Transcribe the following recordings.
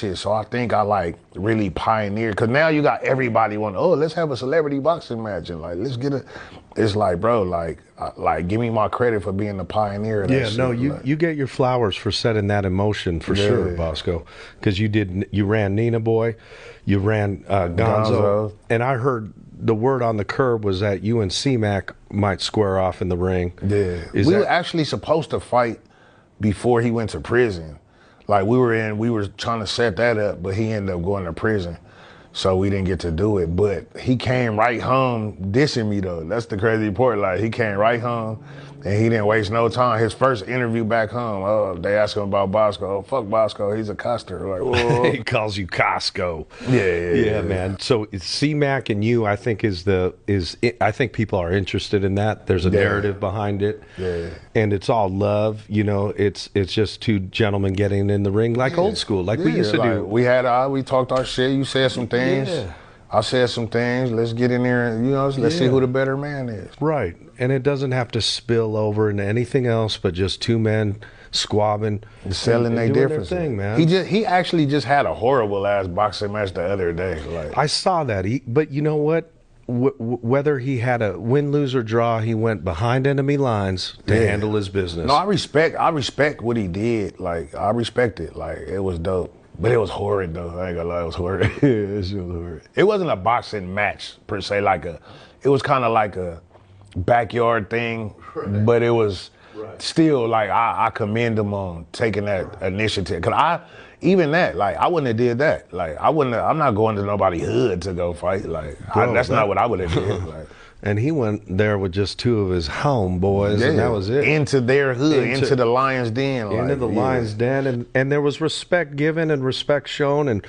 shit. So I think I like really pioneered, because now you got everybody want, oh, let's have a celebrity boxing match and like let's get it. It's like, bro, like give me my credit for being the pioneer of that shit. No, you get your flowers for setting that in motion for sure, Bosco, because you ran Nina Boy, you ran Gonzo, and I heard the word on the curb was that you and C-Mac might square off in the ring. Yeah, we were actually supposed to fight before he went to prison. Like we were trying to set that up, but he ended up going to prison. So we didn't get to do it. But he came right home dissing me though. That's the crazy part. Like he came right home and he didn't waste no time. His first interview back home, they asked him about Boskoe. Oh, fuck Boskoe, he's a custer. Like, whoa. He calls you Costco. Yeah, man. So C-Mac and you, I think I think people are interested in that. There's a narrative behind it. Yeah. And it's all love, you know, it's just two gentlemen getting in the ring like old school, like we used to do. We talked our shit, you said some things. Yeah. I said some things. Let's get in there and, let's see who the better man is. Right. And it doesn't have to spill over into anything else but just two men squabbing, selling their differences. Thing, man. He actually just had a horrible ass boxing match the other day. Like I saw that. But you know what? Whether he had a win, lose, or draw, he went behind enemy lines to handle his business. No, I respect what he did. Like I respect it. Like it was dope. But it was horrid though. I ain't gonna lie, it was horrid. It was horrid. It wasn't a boxing match per se. It was kind of like a backyard thing, but it was still like I commend him on taking that initiative. Cause I wouldn't have did that. Like I'm not going to nobody's hood to go fight. Like that's not what I would have did. Like. And he went there with just two of his homeboys, and that was it. Into their hood, into the Lion's Den. Into the Lion's Den, and there was respect given and respect shown. And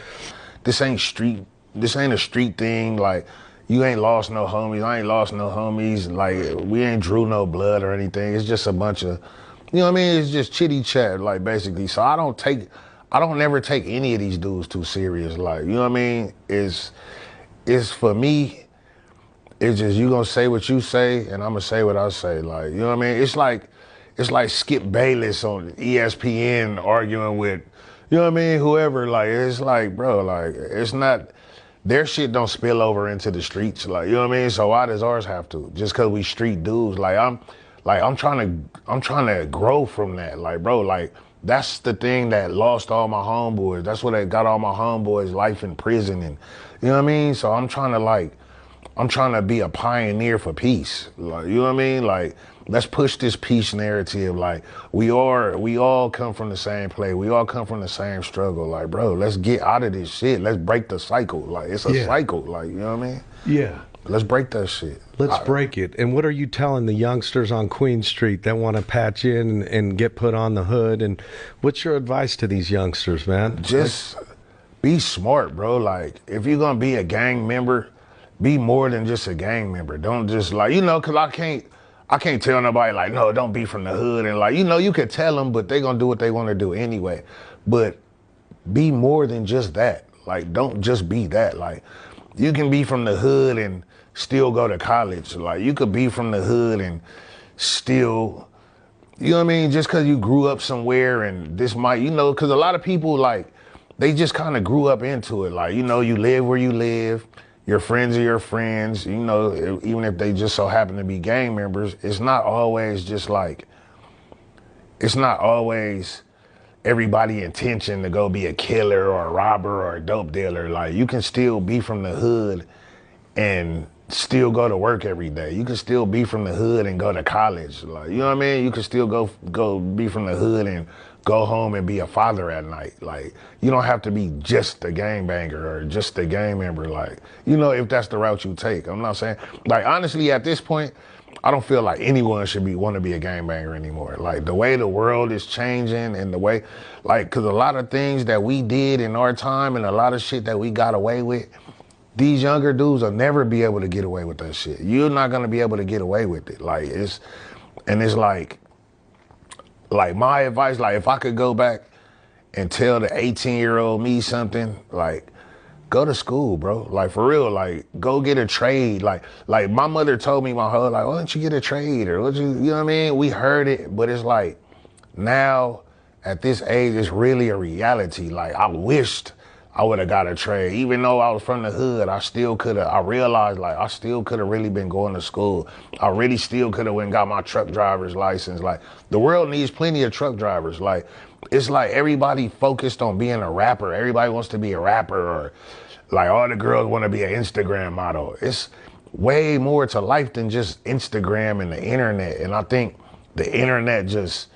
this ain't a street thing. Like, you ain't lost no homies. I ain't lost no homies. Like, we ain't drew no blood or anything. It's just a bunch of, you know what I mean? It's just chitty chat, like, basically. So I don't never take any of these dudes too serious. Like, you know what I mean? It's for me. It's just you gonna say what you say, and I'm gonna say what I say. Like, you know what I mean? It's like Skip Bayless on ESPN arguing with, you know what I mean? Whoever. Like, it's like, bro, like it's not. Their shit don't spill over into the streets. Like, you know what I mean? So why does ours have to? Just cause we street dudes. Like I'm trying to grow from that. Like, bro, like that's the thing that lost all my homeboys. That's what got all my homeboys life in prison, and you know what I mean? So I'm trying to be a pioneer for peace. Like, you know what I mean? Like, let's push this peace narrative. Like, we all come from the same place. We all come from the same struggle. Like, bro, let's get out of this shit. Let's break the cycle. Like, it's a cycle. Like, you know what I mean? Yeah. Let's break that shit. Let's break it. And what are you telling the youngsters on Queen Street that want to patch in and get put on the hood? And what's your advice to these youngsters, man? Just be smart, bro. Like, if you're going to be a gang member, be more than just a gang member. Don't just like, cause I can't tell nobody like, no, don't be from the hood. And like, you could tell them, but they gonna do what they want to do anyway. But be more than just that. Like, don't just be that. Like, you can be from the hood and still go to college. Like, you could be from the hood and still, you know what I mean? Just cause you grew up somewhere and this might, cause a lot of people like, they just kind of grew up into it. Like, you live where you live. Your friends are your friends, even if they just so happen to be gang members. It's not always everybody intention to go be a killer or a robber or a dope dealer. Like, you can still be from the hood and still go to work every day. You can still be from the hood and go to college. Like, you know what I mean? You can still go be from the hood and go home and be a father at night. Like, you don't have to be just a gangbanger or just a gang member. Like, if that's the route you take. I'm not saying, like, honestly, at this point, I don't feel like anyone should want to be a gangbanger anymore. Like, the way the world is changing and the way, like, cause a lot of things that we did in our time and a lot of shit that we got away with, these younger dudes will never be able to get away with that shit. You're not gonna be able to get away with it. Like, it's like my advice, like if I could go back and tell the 18-year-old me something, like, go to school, bro. Like, for real, like, go get a trade. Like my mother told me my whole life, why don't you get a trade? Or you know what I mean? We heard it, but it's like, now at this age, it's really a reality. Like, I wished I would have got a trade. Even though I was from the hood, I realized like I still could have really been going to school. I really still could have went and got my truck driver's license. Like the world needs plenty of truck drivers. Like it's like everybody focused on being a rapper. Everybody wants to be a rapper, or like all the girls want to be an Instagram model. It's way more to life than just Instagram and the internet. And I think the internet just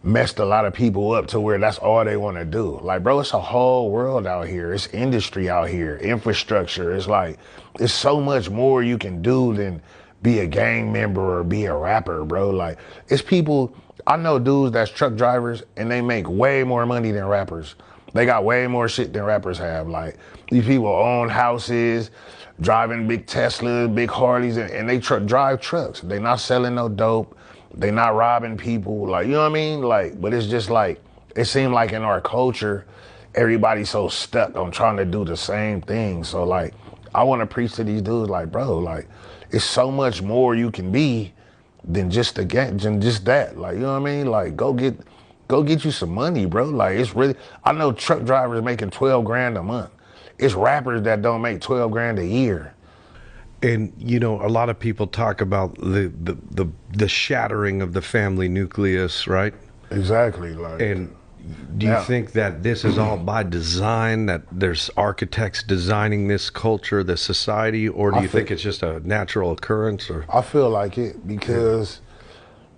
messed a lot of people up to where that's all they want to do. Like, bro, it's a whole world out here. It's industry out here, infrastructure. It's like, it's so much more you can do than be a gang member or be a rapper, bro. Like, it's people, I know dudes that's truck drivers and they make way more money than rappers. They got way more shit than rappers have. Like, these people own houses, driving big Teslas, big Harleys, and they drive trucks. They not selling no dope. They not robbing people, like, you know what I mean? Like, but it's just like, it seemed like in our culture, everybody's so stuck on trying to do the same thing. So like, I want to preach to these dudes like, bro, like, it's so much more you can be than just that. Like, you know what I mean? Like, go get you some money, bro. Like, it's really, I know truck drivers making 12 grand a month. It's rappers that don't make 12 grand a year. And you know, a lot of people talk about the shattering of the family nucleus, right? Exactly. Like, and do you think that this is all by design, that there's architects designing this culture, this society, or do you think it's just a natural occurrence? Or I feel like it because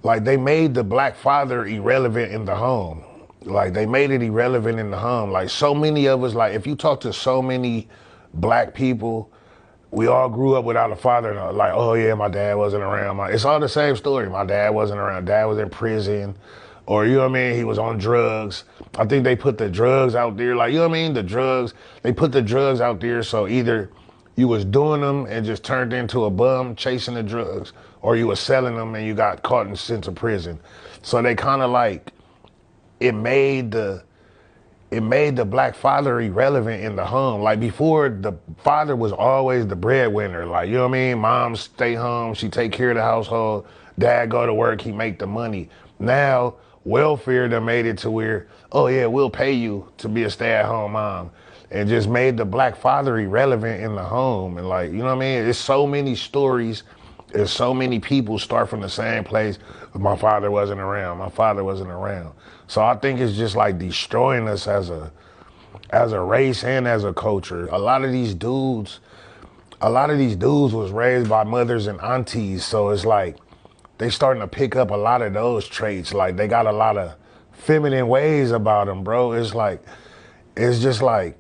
like they made the black father irrelevant in the home. Like they made it irrelevant in the home. Like so many of us, like if you talk to so many black people, we all grew up without a father. Like, oh yeah, my dad wasn't around. It's all the same story. My dad wasn't around. Dad was in prison, or you know what I mean? He was on drugs. I think they put the drugs out there. Like, you know what I mean? The drugs, they put the drugs out there. So either you was doing them and just turned into a bum chasing the drugs, or you was selling them and you got caught and sent to prison. So they kind of like, it made the black father irrelevant in the home. Like before, the father was always the breadwinner. Like, you know what I mean? Mom stay home, she take care of the household. Dad go to work, he make the money. Now, welfare done made it to where, oh yeah, we'll pay you to be a stay-at-home mom. And just made the black father irrelevant in the home. And like, you know what I mean? There's so many stories. There's so many people start from the same place. My father wasn't around. My father wasn't around. So I think it's just like destroying us as a race and as a culture. A lot of these dudes was raised by mothers and aunties. So it's like they starting to pick up a lot of those traits. Like they got a lot of feminine ways about them, bro. It's just like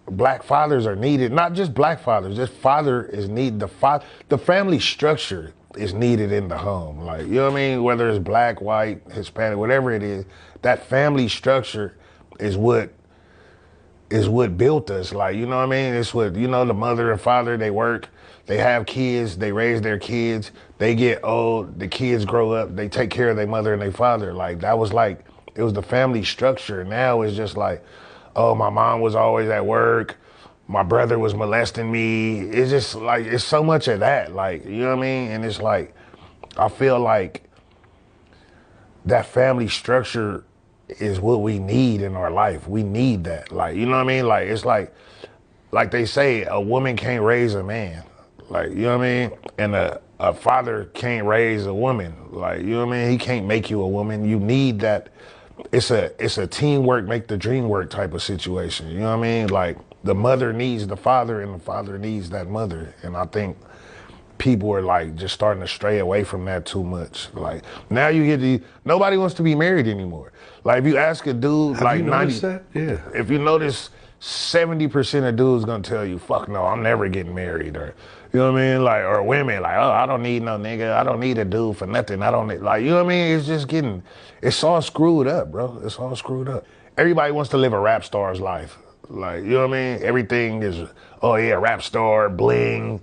black fathers are needed. Not just black fathers, just father is needed. The family structure is needed in the home. Like, you know what I mean? Whether it's black, white, Hispanic, whatever it is, that family structure is what built us. Like, you know what I mean? It's what, you know, the mother and father, they work, they have kids, they raise their kids, they get old, the kids grow up, they take care of their mother and their father. Like, that was like, it was the family structure. Now it's just like, oh, my mom was always at work, my brother was molesting me. It's just like, it's so much of that. Like, you know what I mean? And it's like, I feel like that family structure is what we need in our life. We need that. Like, you know what I mean? Like, it's like they say, a woman can't raise a man. Like, you know what I mean? And a father can't raise a woman. Like, you know what I mean? He can't make you a woman. You need that. It's a teamwork, make the dream work type of situation. You know what I mean? Like, the mother needs the father and the father needs that mother. And I think people are like just starting to stray away from that too much. Like, now you get nobody wants to be married anymore. Like, if you ask a dude, have like you 90, that? Yeah. If you notice, 70% of dudes gonna tell you, fuck no, I'm never getting married. Or, you know what I mean? Like, or women, like, oh, I don't need no nigga. I don't need a dude for nothing. I don't need, like, you know what I mean? It's just getting, it's all screwed up, bro. It's all screwed up. Everybody wants to live a rap star's life. Like, you know what I mean? Everything is, oh yeah, rap star, bling,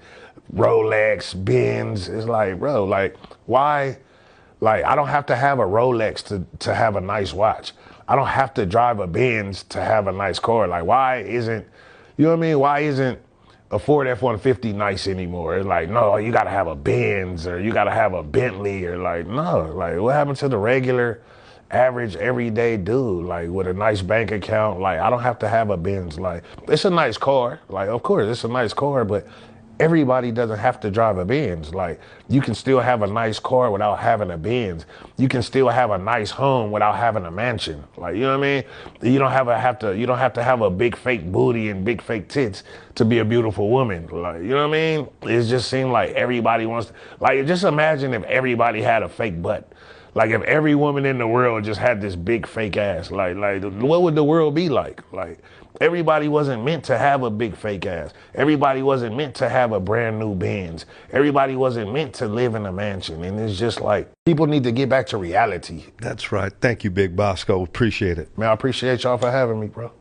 Rolex, Benz. It's like, bro, like, why? Like, I don't have to have a Rolex to have a nice watch. I don't have to drive a Benz to have a nice car. Like, why isn't, you know what I mean? Why isn't a Ford F-150 nice anymore? It's like, no, you gotta have a Benz or you gotta have a Bentley, or like, no, like, what happened to the regular average everyday dude, like with a nice bank account. Like I don't have to have a Benz. Like it's a nice car. Like of course it's a nice car, but everybody doesn't have to drive a Benz. Like you can still have a nice car without having a Benz. You can still have a nice home without having a mansion. Like you know what I mean? You don't have to have a big fake booty and big fake tits to be a beautiful woman. Like you know what I mean? It just seems like everybody wants to, like just imagine if everybody had a fake butt. Like if every woman in the world just had this big fake ass, like what would the world be like? Like everybody wasn't meant to have a big fake ass. Everybody wasn't meant to have a brand new Benz. Everybody wasn't meant to live in a mansion. And it's just like people need to get back to reality. That's right. Thank you, Big Boskoe. Appreciate it. Man, I appreciate y'all for having me, bro.